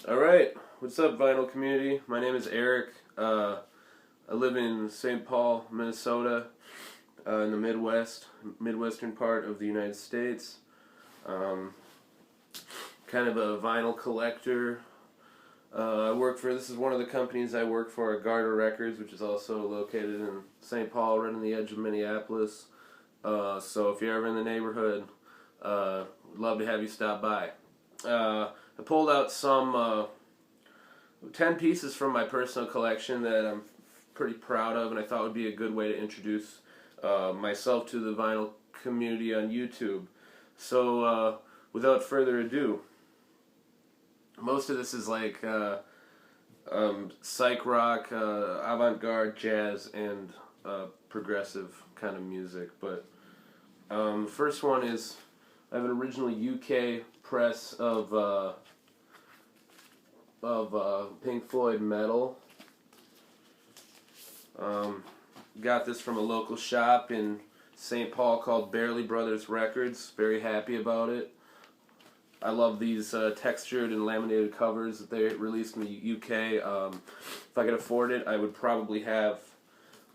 Alright, what's up vinyl community? My name is Eric. I live in St. Paul, Minnesota, in the Midwestern part of the United States. Kind of a vinyl collector. This is one of the companies I work for, Garter Records, which is also located in St. Paul, right on the edge of Minneapolis. So if you're ever in the neighborhood, I'd love to have you stop by. I pulled out some 10 pieces from my personal collection that I'm pretty proud of, and I thought would be a good way to introduce myself to the vinyl community on YouTube. So without further ado, most of this is like psych rock, avant-garde, jazz, and progressive kind of music. But the first one is, I have an original UK press of Pink Floyd Metal. Got this from a local shop in St. Paul called Barely Brothers Records. Very happy about it. I love these textured and laminated covers that they released in the UK. If I could afford it, I would probably have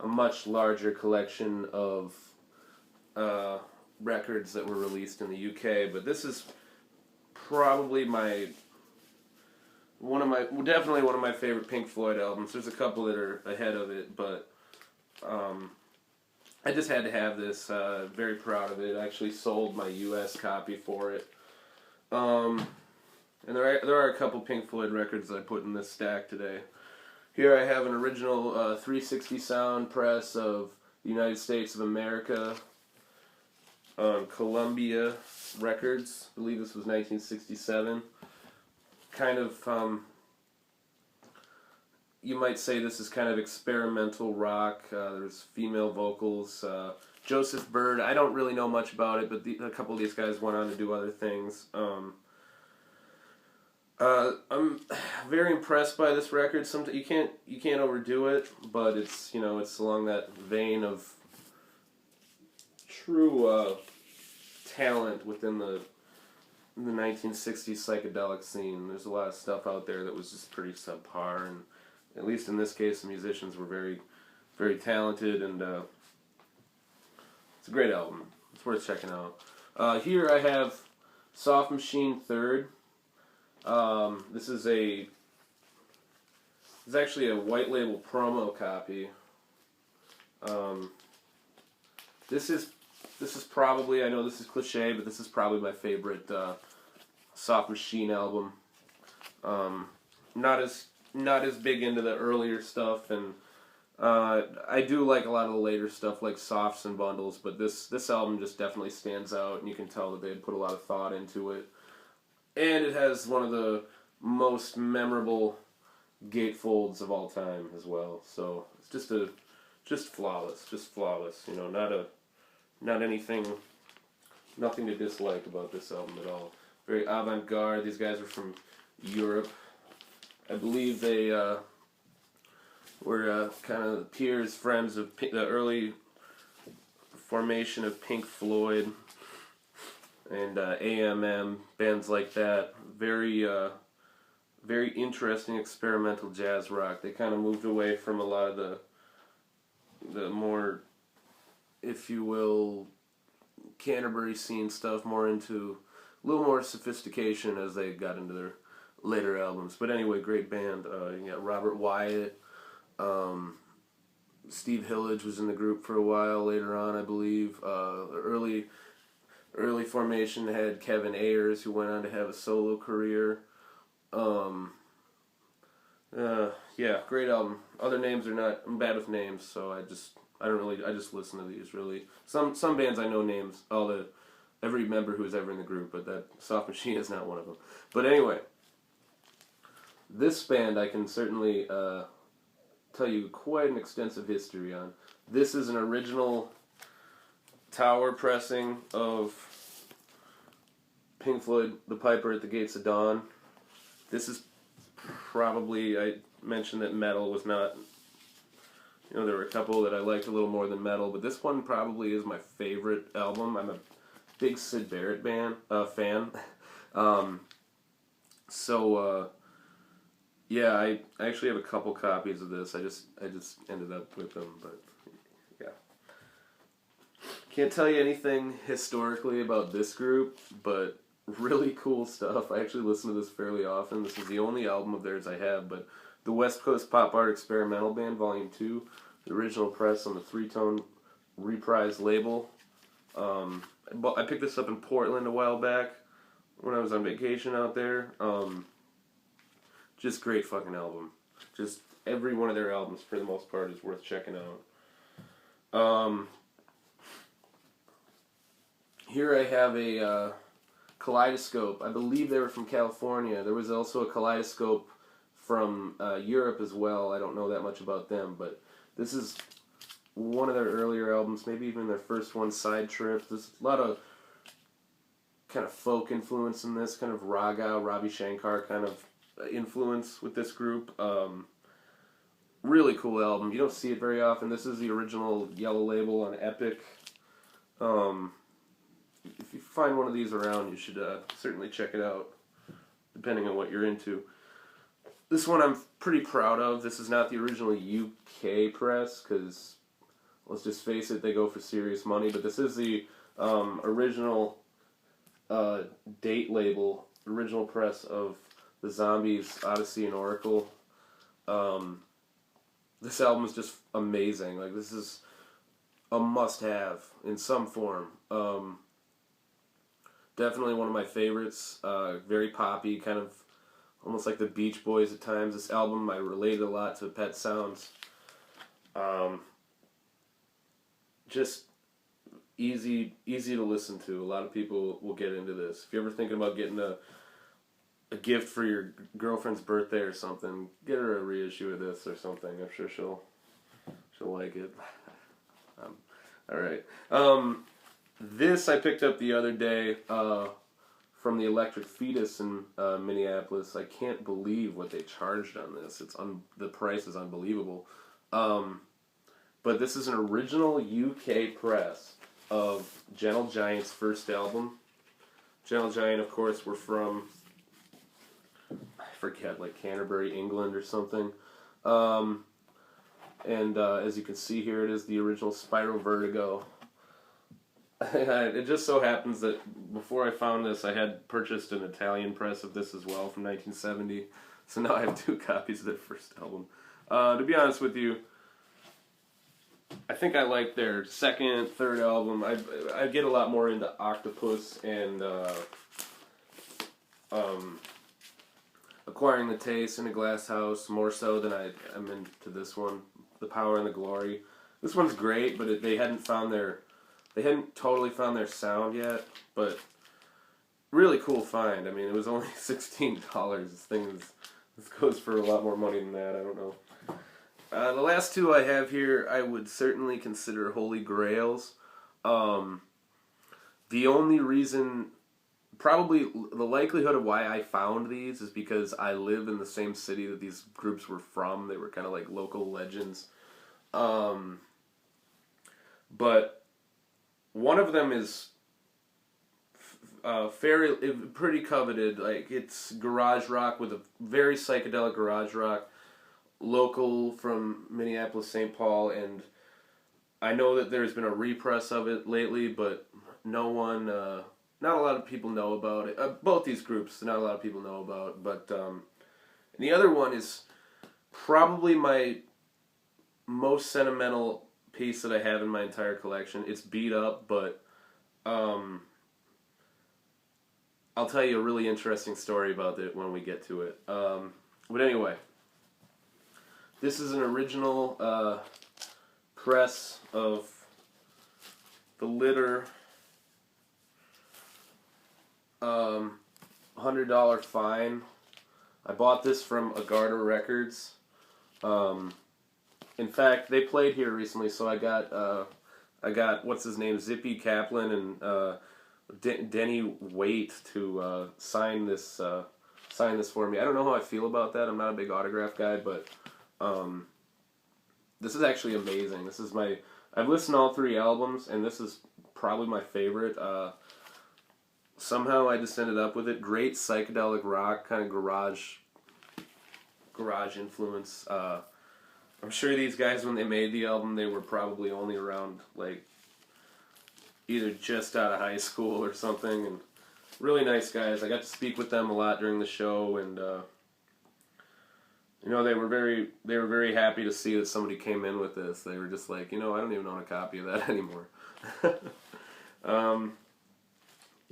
a much larger collection of records that were released in the UK. But this is probably definitely one of my favorite Pink Floyd albums. There's a couple that are ahead of it, but I just had to have this. Very proud of it. I actually sold my US copy for it. And there are a couple Pink Floyd records that I put in this stack today. Here I have an original 360 sound press of the United States of America on Columbia Records. I believe this was 1967. Kind of, you might say this is kind of experimental rock. There's female vocals. Joseph Bird, I don't really know much about it, but a couple of these guys went on to do other things. I'm very impressed by this record. You can't overdo it, but it's along that vein of true talent within the 1960s psychedelic scene. There's a lot of stuff out there that was just pretty subpar, and at least in this case, the musicians were very, very talented, and it's a great album. It's worth checking out. Here I have Soft Machine Third. This is actually a white label promo copy. This is probably, I know this is cliche, but this is probably my favorite Soft Machine album. Not as big into the earlier stuff, and I do like a lot of the later stuff like Softs and Bundles, but this album just definitely stands out, and you can tell that they had put a lot of thought into it. And it has one of the most memorable gatefolds of all time as well. So it's just flawless. Nothing to dislike about this album at all. Very avant-garde. These guys are from Europe. I believe they were kind of peers, friends of the early formation of Pink Floyd and AMM, bands like that. Very interesting experimental jazz rock. They kind of moved away from a lot of the more, if you will, Canterbury scene stuff, more into a little more sophistication as they got into their later albums. But anyway, great band. You got Robert Wyatt. Steve Hillage was in the group for a while later on, I believe. Early formation had Kevin Ayers, who went on to have a solo career. Yeah, great album. Other names are not, I'm bad with names, so I just listen to these, really. Some bands I know names, every member who was ever in the group, but that Soft Machine is not one of them. But anyway, this band I can certainly tell you quite an extensive history on. This is an original tower pressing of Pink Floyd, The Piper at the Gates of Dawn. This is probably, I mentioned that metal was not, there were a couple that I liked a little more than metal, but this one probably is my favorite album. I'm a big Syd Barrett fan. So Yeah, I actually have a couple copies of this. I just ended up with them, but yeah. Can't tell you anything historically about this group, but really cool stuff. I actually listen to this fairly often. This is the only album of theirs I have, but the West Coast Pop Art Experimental Band, Volume 2, the original press on the 3-tone reprise label. I picked this up in Portland a while back when I was on vacation out there. Just great fucking album. Just every one of their albums, for the most part, is worth checking out. Here I have a kaleidoscope. I believe they were from California. There was also a kaleidoscope from Europe as well. I don't know that much about them, but this is one of their earlier albums, maybe even their first one, Side Trip. There's a lot of kind of folk influence in this, kind of raga, Ravi Shankar kind of influence with this group. Really cool album. You don't see it very often. This is the original yellow label on Epic. If you find one of these around, you should certainly check it out, depending on what you're into. This one I'm pretty proud of. This is not the original UK press, because, let's just face it, they go for serious money, but this is the original date label, original press of the Zombies, Odyssey and Oracle. This album is just amazing. Like, this is a must-have in some form. Definitely one of my favorites. Very poppy, kind of almost like the Beach Boys at times. This album, I related a lot to Pet Sounds. Just easy to listen to. A lot of people will get into this. If you're ever thinking about getting a gift for your girlfriend's birthday or something, get her a reissue of this or something. I'm sure she'll like it. Alright. This I picked up the other day from the Electric Fetus in Minneapolis. I can't believe what they charged on this. The price is unbelievable. But this is an original UK press of Gentle Giant's first album. Gentle Giant, of course, were from, I forget, like Canterbury, England or something. And as you can see here, it is the original Spyro Vertigo. It just so happens that before I found this, I had purchased an Italian press of this as well from 1970. So now I have 2 copies of their first album. To be honest with you, I think I like their second, third album. I get a lot more into Octopus and Acquiring the Taste in a Glass House more so than I'm into this one, The Power and the Glory. This one's great, but they hadn't totally found their sound yet, but really cool find. I mean, it was only $16. This goes for a lot more money than that. I don't know. The last 2 I have here, I would certainly consider holy grails. The only reason, probably the likelihood of why I found these is because I live in the same city that these groups were from. They were kind of like local legends. But one of them is pretty coveted. Like, it's garage rock with a very psychedelic garage rock, local from Minneapolis, St. Paul, and I know that there's been a repress of it lately, but not a lot of people know about it. Both these groups, not a lot of people know about, but the other one is probably my most sentimental piece that I have in my entire collection. It's beat up, but I'll tell you a really interesting story about it when we get to it. But anyway, this is an original press of The Litter, $100 fine. I bought this from Agarda Records. In fact, they played here recently, so I got what's his name, Zippy Kaplan and Denny Waite to sign this for me. I don't know how I feel about that. I'm not a big autograph guy, but this is actually amazing. I've listened to all 3 albums, and this is probably my favorite. Somehow I just ended up with it. Great psychedelic rock, kind of garage garage influence. I'm sure these guys, when they made the album, they were probably only around, like, either just out of high school or something, and really nice guys. I got to speak with them a lot during the show, and you know, they were very happy to see that somebody came in with this. They were just like, you know, I don't even own a copy of that anymore.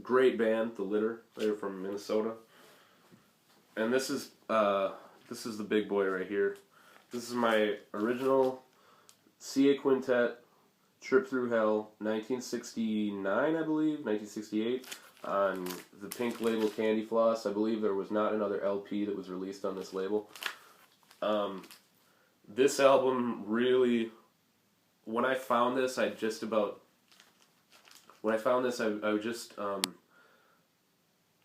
Great band, The Litter. They're from Minnesota, and this is the big boy right here. This is my original CA Quintet, Trip Through Hell, 1969, I believe, 1968, on the pink label Candy Floss. I believe there was not another LP that was released on this label. This album really, when I found this, I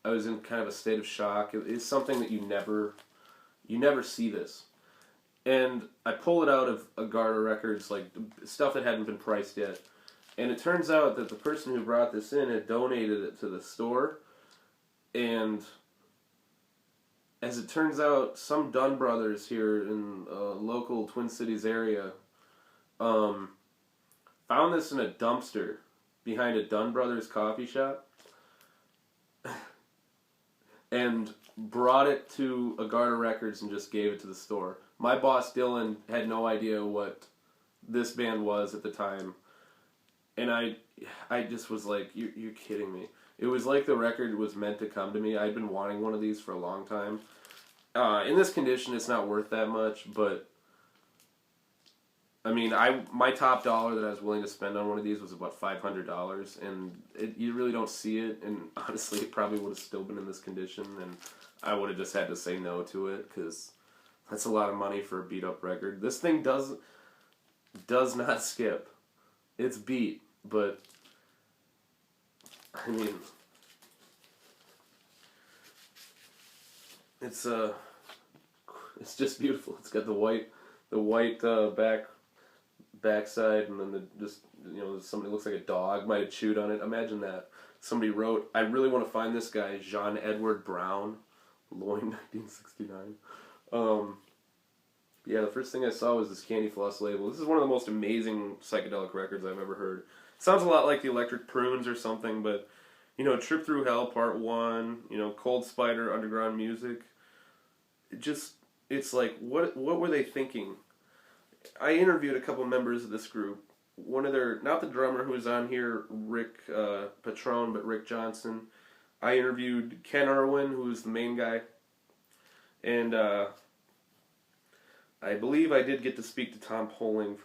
was in kind of a state of shock. It's something that you never see this. And I pull it out of Agartha Records, like stuff that hadn't been priced yet. And it turns out that the person who brought this in had donated it to the store. And as it turns out, some Dunn brothers here in local Twin Cities area found this in a dumpster behind a Dunn Brothers coffee shop and brought it to Agartha Records and just gave it to the store. My boss, Dylan, had no idea what this band was at the time. And I just was like, you're kidding me. It was like the record was meant to come to me. I'd been wanting one of these for a long time. In this condition, it's not worth that much, but I mean, my top dollar that I was willing to spend on one of these was about $500, and you really don't see it, and honestly, it probably would have still been in this condition, and I would have just had to say no to it, because that's a lot of money for a beat-up record. This thing does not skip. It's beat, but, I mean, it's just beautiful. It's got the white backside, and then somebody looks like a dog might have chewed on it. Imagine that. Somebody wrote, I really want to find this guy, Jean Edward Brown, Loin, 1969. Yeah, the first thing I saw was this Candy Floss label. This is one of the most amazing psychedelic records I've ever heard. Sounds a lot like the Electric Prunes or something, but, you know, Trip Through Hell Part 1, you know, Cold Spider, Underground Music. It's like, what were they thinking? I interviewed a couple members of this group. One of their, not the drummer who was on here, Rick Patron, but Rick Johnson. I interviewed Ken Irwin, who was the main guy. And I believe I did get to speak to Tom Poling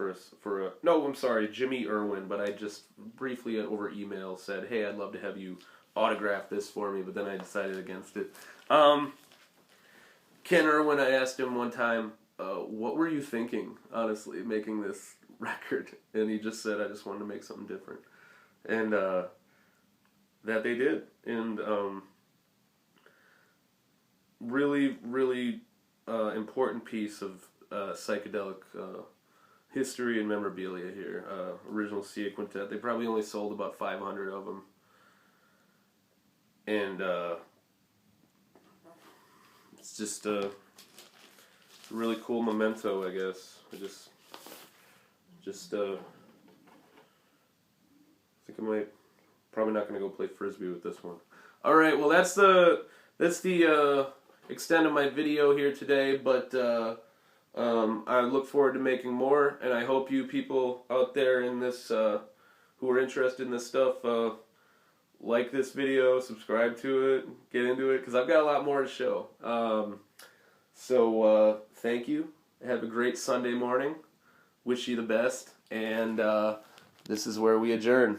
Jimmy Irwin, but I just briefly over email said, hey, I'd love to have you autograph this for me, but then I decided against it. Ken Irwin, I asked him one time, what were you thinking, honestly, making this record? And he just said, I just wanted to make something different. And that they did. And really, really important piece of psychedelic history and memorabilia here. Original CA Quintet. They probably only sold about 500 of them. And it's just a really cool memento, I guess. I think I might, probably not going to go play Frisbee with this one. Alright, well that's the extent of my video here today, but I look forward to making more, and I hope you people out there in this, who are interested in this stuff, like this video, subscribe to it, get into it, because I've got a lot more to show. So thank you. Have a great Sunday morning. Wish you the best, and this is where we adjourn.